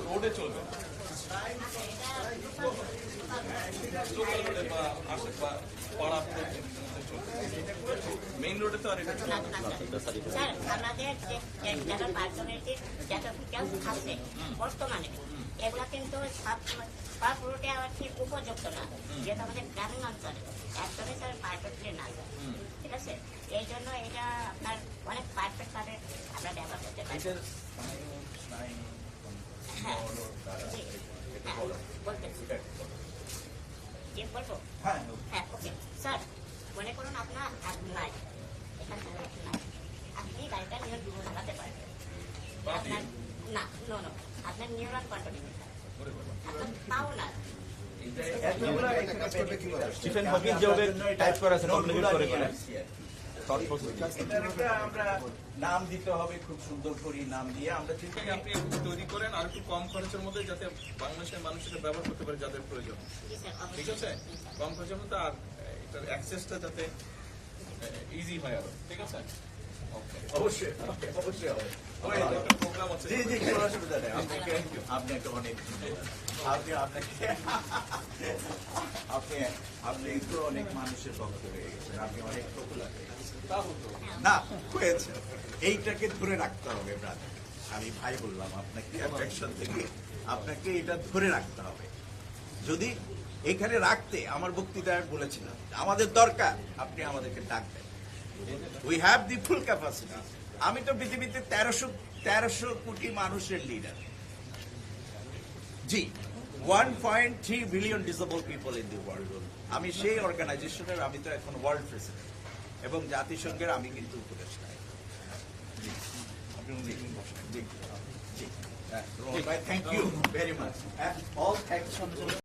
রোডে চলবে মেইন রোডে তো আর এটা আমাদের যারা পার্সোনালিটির যত ডিটেলস আছে বর্তমানে এগুলা কিন্তু সব রুটে আবার ঠিক উপযুক্ত না, যেহেতু আমাদের গ্রামীণ অঞ্চলে একদমই স্যার পারফেক্টলি না যায়। ঠিক আছে, এই জন্য এটা আপনার অনেক পারফেক্ট ভাবে আমরা ব্যবহার করতে পারি। হ্যাঁ জি হ্যাঁ বলতেছি জি বলবো হ্যাঁ ওকে স্যার, মনে করুন আপনার নাই এখান থেকে নাই, আপনি গাড়িটা নিয়ে চালাতে পারবেন। আপনার না নো নো আপনার নিউরন কন্ট্রোলিং আপনার পাও না স্টিফেন হকিং যেভাবে টাইপ করা আছে কমপ্লিট করে আমরা নাম দিতে হবে, খুব সুন্দর করে নাম দিয়ে আমরা আপনি তৈরি করেন আর একটু কম খরচের মধ্যে, যাতে বাংলাদেশের মানুষের ব্যবহার করতে পারে যাদের প্রয়োজন। ঠিক আছে, কম খরচের মধ্যে আর এটার অ্যাক্সেসটা যাতে ইজি হয় আরো। ঠিক আছে, অবশ্যই অবশ্যই হবে। প্রোগ্রাম আছে। জি জি কোনো অসুবিধা নেই। আপনাকে অনেক আপনি তো অনেক মানুষের ভক্ত হয়ে গেছেন, আপনি অনেক পপুলার হয়ে গেছেন। না হয়েছে, এইটাকে ধরে রাখতে হবে ব্রাদার। আমি ভাই বললাম আপনাকে অ্যাফেকশন থেকে, আপনাকে এটা ধরে রাখতে হবে। যদি এখানে রাখতে, আমার বক্তৃতায় বলেছিলাম আমাদের দরকার, আপনি আমাদেরকে ডাকবেন। We have the full capacity. আমি তো পৃথিবীতে 1300 কোটি মানুষের leader. G 1.3 billion disable people in the world. আমি সেই অর্গানাইজেশনের, আমি তো এখন ওয়ার্ল্ড প্রেসিডেন্ট এবং জাতিসংঘের আমি কিন্তু উপদেষ্টা। Thank you very much. All thanks.